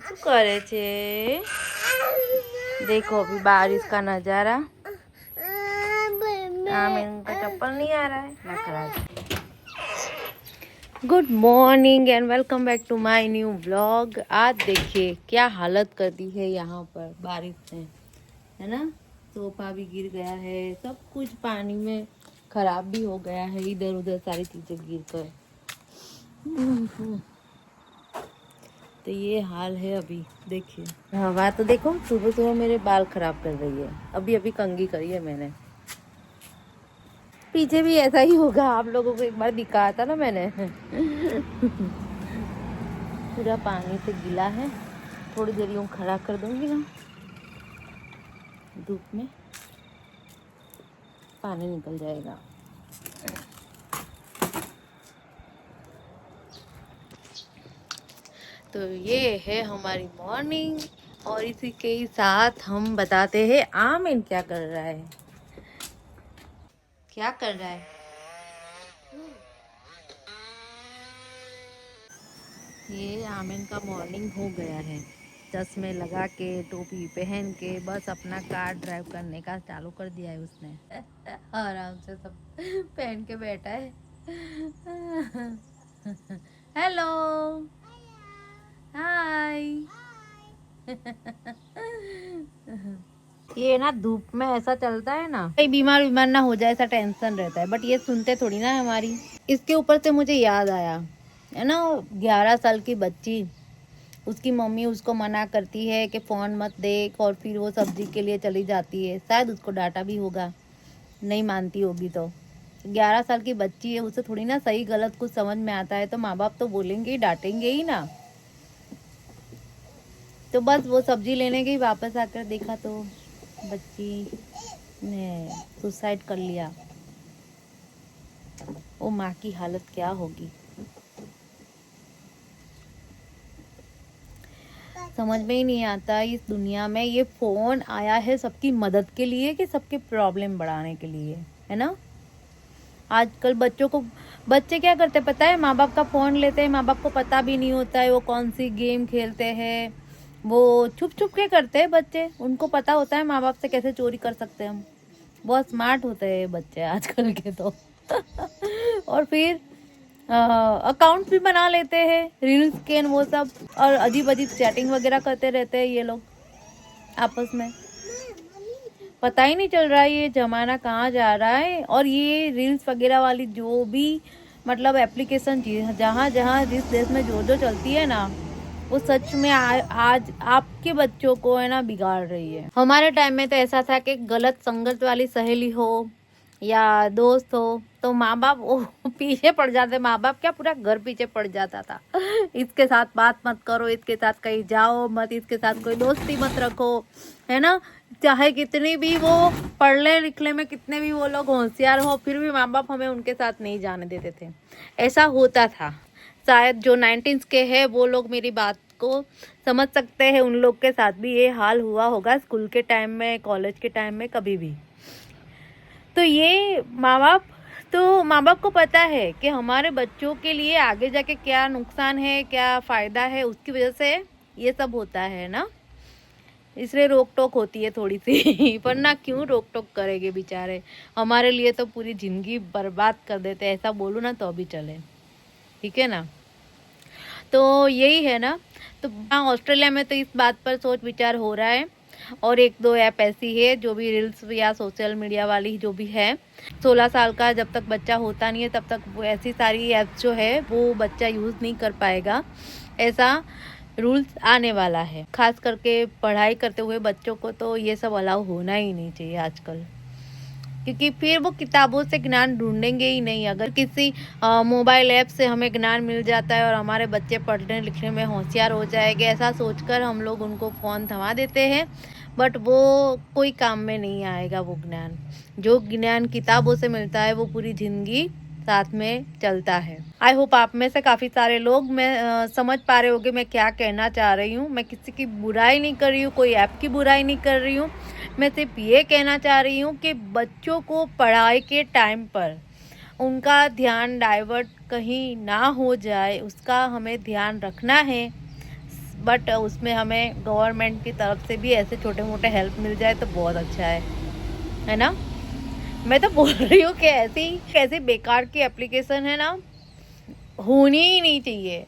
શું કરે છે? देखो अभी बारिश का नजारा। इनका चप्पल नहीं आ रहा है, नखरा। Good morning and welcome back to my new vlog. आज देखिए क्या हालत कर दी है यहाँ पर बारिश ने, है ना। सोफा भी गिर गया है, सब कुछ पानी में खराब भी हो गया है, इधर उधर सारी चीजें गिर कर। तो ये हाल है अभी। देखिए हवा तो देखो, सुबह सुबह मेरे बाल खराब कर रही है। अभी अभी कंघी करी है मैंने। पीछे भी ऐसा ही होगा, आप लोगों को एक बार दिखाया था ना मैंने। पूरा पानी से गीला है। थोड़ी देर यूं खड़ा कर दूंगी ना, धूप में पानी निकल जाएगा। तो ये है हमारी मॉर्निंग, और इसी के साथ हम बताते हैं आमिन क्या कर रहा है। क्या कर रहा है? ये आमिन का मॉर्निंग हो गया है। चश्मे लगा के, टोपी पहन के, बस अपना कार ड्राइव करने का चालू कर दिया है उसने। आराम से सब पहन के बैठा है। हेलो, हाय। ये ना धूप में ऐसा चलता है ना, कहीं बीमार ना हो जाए ऐसा टेंशन रहता है, बट ये सुनते थोड़ी ना है हमारी। इसके ऊपर से मुझे याद आया, है ना, 11 साल की बच्ची, उसकी मम्मी उसको मना करती है कि फोन मत देख, और फिर वो सब्जी के लिए चली जाती है। शायद उसको डांटा भी होगा, नहीं मानती होगी। तो 11 साल की बच्ची है, उसे थोड़ी ना सही गलत कुछ समझ में आता है, तो माँ बाप तो बोलेंगे ही, डांटेंगे ही ना। तो बस वो सब्जी लेने गई, वापस आकर देखा तो बच्ची ने सुसाइड कर लिया। वो माँ की हालत क्या होगी, समझ में ही नहीं आता। इस दुनिया में ये फोन आया है सबकी मदद के लिए कि सबके प्रॉब्लम बढ़ाने के लिए, है ना। आजकल बच्चे क्या करते पता है, माँ बाप का फोन लेते हैं, माँ बाप को पता भी नहीं होता है वो कौन सी गेम खेलते हैं। वो छुप छुप के करते हैं बच्चे, उनको पता होता है माँ बाप से कैसे चोरी कर सकते हैं हम। बहुत स्मार्ट होते हैं बच्चे आजकल के तो। और फिर अकाउंट भी बना लेते हैं, रील्स स्कैन वो सब, और अजीब अजीब चैटिंग वगैरह करते रहते हैं ये लोग आपस में। पता ही नहीं चल रहा है ये जमाना कहाँ जा रहा है। और ये रील्स वगैरह वाली जो भी मतलब एप्लीकेशन जहाँ जहाँ जिस देश में जो जो चलती है ना, वो सच में आज आपके बच्चों को है ना बिगाड़ रही है। हमारे टाइम में तो ऐसा था कि गलत संगत वाली सहेली हो या दोस्त हो तो माँ बाप वो पीछे पड़ जाते। माँ बाप क्या, पूरा घर पीछे पड़ जाता था। इसके साथ बात मत करो, इसके साथ कहीं जाओ मत, इसके साथ कोई दोस्ती मत रखो, है ना। चाहे कितनी भी वो पढ़ने लिखने में कितने भी वो लोग होशियार हो, फिर भी माँ बाप हमें उनके साथ नहीं जाने देते थे। ऐसा होता था। शायद जो 19 के हैं वो लोग मेरी बात को समझ सकते हैं, उन लोग के साथ भी ये हाल हुआ होगा स्कूल के टाइम में, कॉलेज के टाइम में, कभी भी। तो ये माँ बाप को पता है कि हमारे बच्चों के लिए आगे जाके क्या नुकसान है, क्या फायदा है, उसकी वजह से ये सब होता है ना। इसलिए रोक टोक होती है थोड़ी सी। पर ना क्यों रोक टोक करेंगे बेचारे, हमारे लिए तो पूरी जिंदगी बर्बाद कर देते, ऐसा बोलूँ ना तो अभी चले, ठीक है ना। तो यही है ना। तो ऑस्ट्रेलिया में तो इस बात पर सोच विचार हो रहा है, और एक दो ऐप ऐसी है जो भी रील्स या सोशल मीडिया वाली जो भी है, 16 साल का जब तक बच्चा होता नहीं है तब तक वो ऐसी सारी ऐप्स जो है वो बच्चा यूज़ नहीं कर पाएगा, ऐसा रूल्स आने वाला है। खास करके पढ़ाई करते हुए बच्चों को तो ये सब अलाउ होना ही नहीं चाहिए आजकल, क्योंकि फिर वो किताबों से ज्ञान ढूंढेंगे ही नहीं। अगर किसी मोबाइल ऐप से हमें ज्ञान मिल जाता है और हमारे बच्चे पढ़ने लिखने में होशियार हो जाएंगे, ऐसा सोचकर हम लोग उनको फ़ोन थमा देते हैं, बट वो कोई काम में नहीं आएगा। वो ज्ञान, जो ज्ञान किताबों से मिलता है वो पूरी ज़िंदगी साथ में चलता है। आई होप आप में से काफ़ी सारे लोग मैं समझ पा रहे होंगे मैं क्या कहना चाह रही हूँ। मैं किसी की बुराई नहीं कर रही हूँ, कोई ऐप की बुराई नहीं कर रही हूँ। मैं सिर्फ ये कहना चाह रही हूँ कि बच्चों को पढ़ाई के टाइम पर उनका ध्यान डाइवर्ट कहीं ना हो जाए, उसका हमें ध्यान रखना है। बट उसमें हमें गवर्नमेंट की तरफ से भी ऐसे छोटे मोटे हेल्प मिल जाए तो बहुत अच्छा है ना। मैं तो बोल रही हूँ कि ऐसी बेकार की एप्लीकेशन है ना, होनी ही नहीं चाहिए,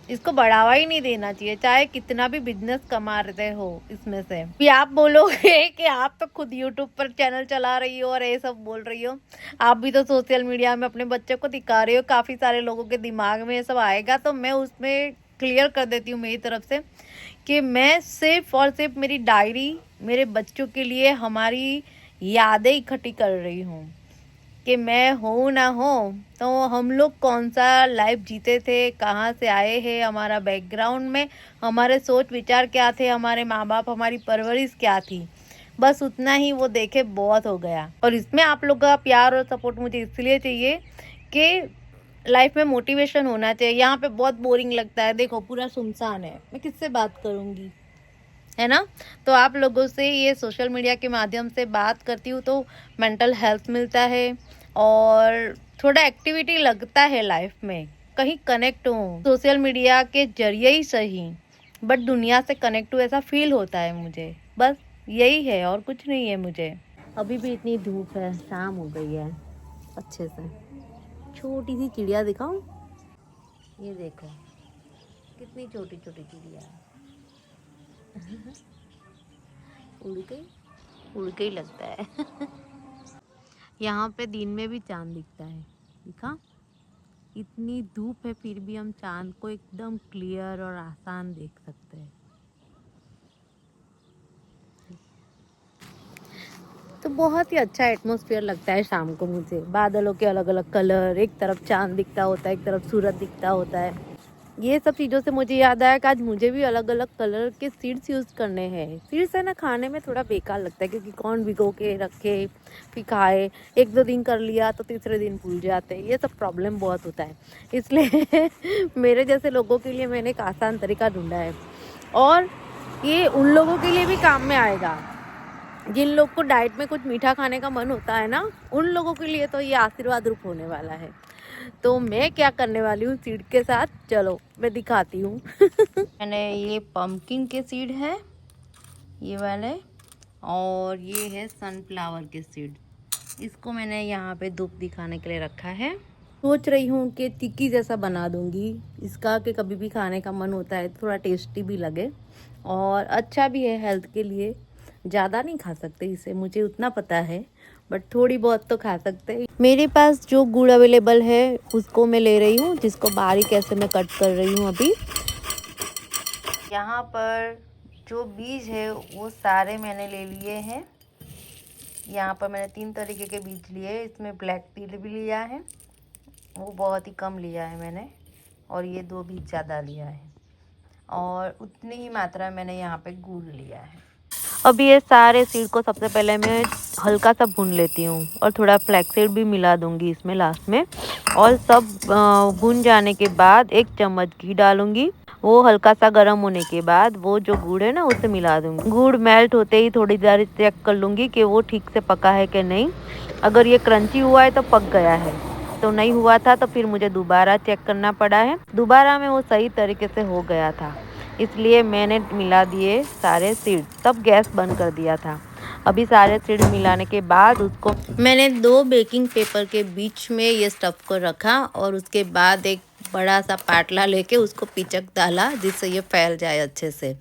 इसको बढ़ावा ही नहीं देना चाहिए, चाहे कितना भी बिजनेस कमा रहे हो इसमें से भी। आप बोलोगे कि आप तो खुद यूट्यूब पर चैनल चला रही हो और ये सब बोल रही हो, आप भी तो सोशल मीडिया में अपने बच्चे को दिखा रही हो, काफ़ी सारे लोगों के दिमाग में ये सब आएगा। तो मैं उसमें क्लियर कर देती हूँ मेरी तरफ से कि मैं सिर्फ और सिर्फ मेरी डायरी, मेरे बच्चों के लिए हमारी यादें इकट्ठी कर रही हूँ कि मैं हूँ ना हो तो हम लोग कौन सा लाइफ जीते थे, कहाँ से आए हैं, हमारा बैकग्राउंड में हमारे सोच विचार क्या थे, हमारे माँ बाप, हमारी परवरिश क्या थी, बस उतना ही वो देखे बहुत हो गया। और इसमें आप लोग का प्यार और सपोर्ट मुझे इसलिए चाहिए कि लाइफ में मोटिवेशन होना चाहिए। यहाँ पे बहुत बोरिंग लगता है, देखो पूरा सुनसान है, मैं किससे बात करूँगी, है ना। तो आप लोगों से ये सोशल मीडिया के माध्यम से बात करती हूँ तो मेंटल हेल्थ मिलता है और थोड़ा एक्टिविटी लगता है लाइफ में, कहीं कनेक्ट हूँ सोशल मीडिया के जरिए ही सही, बट दुनिया से कनेक्ट हूँ ऐसा फील होता है मुझे, बस यही है और कुछ नहीं है मुझे। अभी भी इतनी धूप है, शाम हो गई है अच्छे से। छोटी सी चिड़िया दिखाऊं, ये देखो कितनी छोटी छोटी चिड़िया है। उड़ गई लगता है। यहाँ पे दिन में भी चांद दिखता है, दिखा। इतनी धूप है फिर भी हम चांद को एकदम क्लियर और आसान देख सकते हैं। तो बहुत ही अच्छा एटमॉस्फेयर लगता है शाम को मुझे, बादलों के अलग अलग कलर, एक तरफ चांद दिखता होता है, एक तरफ सूरज दिखता होता है। ये सब चीज़ों से मुझे याद आया कि आज मुझे भी अलग अलग कलर के सीड्स यूज़ करने हैं। सीड्स है ना, खाने में थोड़ा बेकार लगता है क्योंकि कौन भिगो के रखे फिर खाए, एक दो दिन कर लिया तो तीसरे दिन भूल जाते हैं, ये सब प्रॉब्लम बहुत होता है। इसलिए मेरे जैसे लोगों के लिए मैंने एक आसान तरीका ढूंढा है और ये उन लोगों के लिए भी काम में आएगा जिन लोग को डाइट में कुछ मीठा खाने का मन होता है ना, उन लोगों के लिए तो ये आशीर्वाद रूप होने वाला है। तो मैं क्या करने वाली हूँ सीड के साथ, चलो मैं दिखाती हूँ। मैंने ये पंपकिन के सीड है ये वाले, और ये है सनफ्लावर के सीड, इसको मैंने यहाँ पे धूप दिखाने के लिए रखा है। सोच रही हूँ कि टिक्की जैसा बना दूंगी इसका, कि कभी भी खाने का मन होता है थोड़ा टेस्टी भी लगे और अच्छा भी है हेल्थ के लिए। ज़्यादा नहीं खा सकते इसे, मुझे उतना पता है, बट थोड़ी बहुत तो खा सकते हैं। मेरे पास जो गुड़ अवेलेबल है उसको मैं ले रही हूँ, जिसको बारीक ऐसे मैं कट कर रही हूँ अभी। यहाँ पर जो बीज है वो सारे मैंने ले लिए हैं। यहाँ पर मैंने 3 तरीके के बीज लिए, इसमें ब्लैक टी भी लिया है, वो बहुत ही कम लिया है मैंने, और ये 2 बीज ज़्यादा लिया है, और उतनी ही मात्रा में मैंने यहाँ पे गुड़ लिया है। अभी ये सारे सीड को सबसे पहले मैं हल्का सा भून लेती हूँ और थोड़ा फ्लैक्स भी मिला दूंगी इसमें लास्ट में, और सब भून जाने के बाद 1 चम्मच घी डालूंगी। वो हल्का सा गर्म होने के बाद वो जो गुड़ है ना उसे मिला दूंगी। गुड़ मेल्ट होते ही थोड़ी देर चेक कर लूँगी कि वो ठीक से पका है कि नहीं। अगर ये क्रंची हुआ है तो पक गया है, तो नहीं हुआ था तो फिर मुझे दोबारा चेक करना पड़ा है। दोबारा में वो सही तरीके से हो गया था, इसलिए मैंने मिला दिए सारे सीड, तब गैस बंद कर दिया था। अभी सारे सीड मिलाने के बाद उसको मैंने 2 बेकिंग पेपर के बीच में ये स्टफ़ को रखा और उसके बाद एक बड़ा सा पाटला लेके उसको पिचक डाला जिससे ये फैल जाए अच्छे से,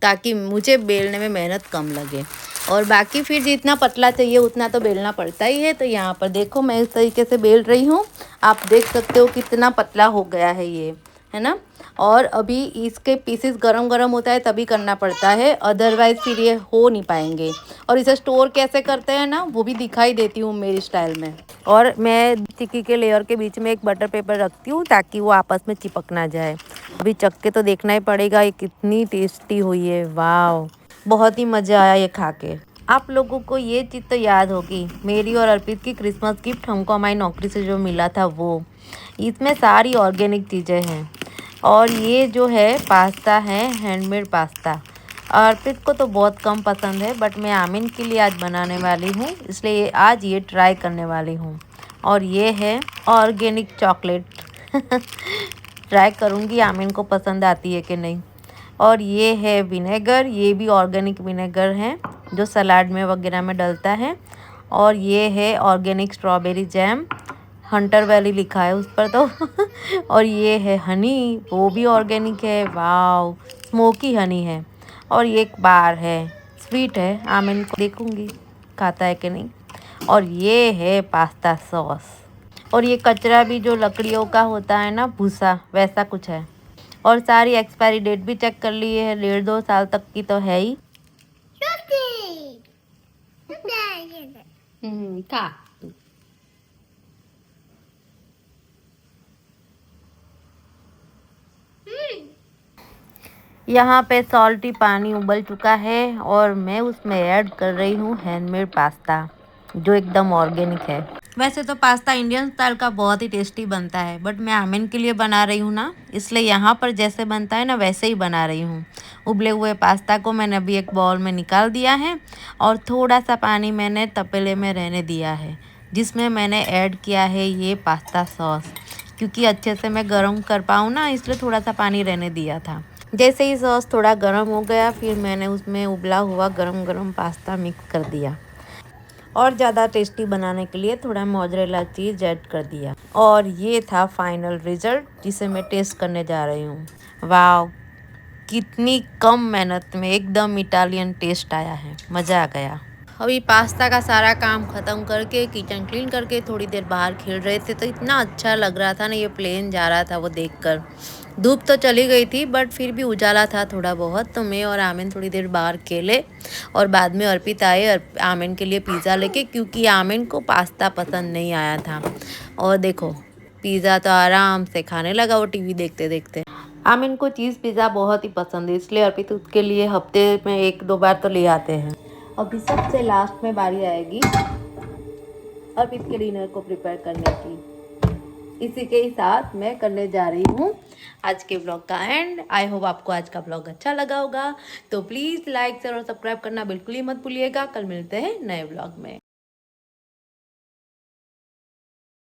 ताकि मुझे बेलने में मेहनत कम लगे। और बाकी फिर जितना पतला चाहिए उतना तो बेलना पड़ता ही है। तो यहाँ पर देखो मैं इस तरीके से बेल रही हूँ, आप देख सकते हो कितना पतला हो गया है ये, है ना। और अभी इसके पीसेस गरम गरम होता है तभी करना पड़ता है, अदरवाइज़ फिर ये हो नहीं पाएंगे। और इसे स्टोर कैसे करते हैं ना वो भी दिखाई देती हूँ मेरी स्टाइल में। और मैं टिक्की के लेयर के बीच में एक बटर पेपर रखती हूँ ताकि वो आपस में चिपक ना जाए। अभी चख के तो देखना ही पड़ेगा ये कितनी टेस्टी हुई है। वाह, बहुत ही मज़ा आया ये खा के। आप लोगों को ये चीज़ तो याद होगी, मेरी और अर्पित की क्रिसमस गिफ्ट हमको हमारी नौकरी से जो मिला था वो, इसमें सारी ऑर्गेनिक चीज़ें हैं। और ये जो है पास्ता है हैंडमेड पास्ता, अर्पित को तो बहुत कम पसंद है, बट मैं आमिन के लिए आज बनाने वाली हूँ, इसलिए आज ये ट्राई करने वाली हूँ। और ये है ऑर्गेनिक चॉकलेट ट्राई करूँगी आमिन को पसंद आती है कि नहीं। और ये है विनेगर, ये भी ऑर्गेनिक विनेगर है जो सलाद में वगैरह में डलता है। और ये है organic strawberry jam, Hunter valley लिखा है उस पर तो और ये है हनी, वो भी ऑर्गेनिक है, वाव, स्मोकी हनी है। और ये एक बार है, स्वीट है, आमिन को देखूंगी खाता है कि नहीं। और ये है पास्ता सॉस। और ये कचरा भी जो लकड़ियों का होता है ना, भूसा, वैसा कुछ है। और सारी एक्सपायरी डेट भी चेक कर ली है, 1.5-2 साल तक की तो है ही। खा यहाँ पे सॉल्टी पानी उबल चुका है और मैं उसमें ऐड कर रही हूँ हैंडमेड पास्ता जो एकदम ऑर्गेनिक है। वैसे तो पास्ता इंडियन स्टाइल का बहुत ही टेस्टी बनता है, बट मैं आमिन के लिए बना रही हूँ ना, इसलिए यहाँ पर जैसे बनता है ना वैसे ही बना रही हूँ। उबले हुए पास्ता को मैंने अभी एक बाउल में निकाल दिया है और थोड़ा सा पानी मैंने तपेले में रहने दिया है, जिसमें मैंने ऐड किया है ये पास्ता सॉस, क्योंकि अच्छे से मैं गर्म कर पाऊँ ना, इसलिए थोड़ा सा पानी रहने दिया था। जैसे ही सॉस थोड़ा गर्म हो गया, फिर मैंने उसमें उबला हुआ गरम पास्ता मिक्स कर दिया और ज़्यादा टेस्टी बनाने के लिए थोड़ा मोज़रेला चीज़ ऐड कर दिया। और ये था फाइनल रिजल्ट जिसे मैं टेस्ट करने जा रही हूँ। वाव, कितनी कम मेहनत में एकदम इटालियन टेस्ट आया है, मज़ा आ गया। अभी पास्ता का सारा काम ख़त्म करके किचन क्लीन करके थोड़ी देर बाहर खेल रहे थे, तो इतना अच्छा लग रहा था ना, ये प्लेन जा रहा था वो देखकर। धूप तो चली गई थी बट फिर भी उजाला था थोड़ा बहुत, तो मैं और आमिन थोड़ी देर बाहर खेले और बाद में अर्पित आए आमिन के लिए पिज़्ज़ा लेके, क्योंकि आमिन को पास्ता पसंद नहीं आया था। और देखो पिज़्ज़ा तो आराम से खाने लगा वो टीवी देखते देखते। आमिन को चीज़ पिज़्ज़ा बहुत ही पसंद है, इसलिए अर्पित उसके लिए हफ्ते में 1-2 बार तो ले आते हैं। अभी सबसे लास्ट में बारी आएगी अर्पित के डिनर को प्रिपेयर करने की। इसी के साथ मैं करने जा रही हूँ आज के ब्लॉग का एंड। आई होप आपको आज का ब्लॉग अच्छा लगा होगा, तो प्लीज़ लाइक शेयर और सब्सक्राइब करना बिल्कुल ही मत भूलिएगा। कल मिलते हैं नए ब्लॉग में।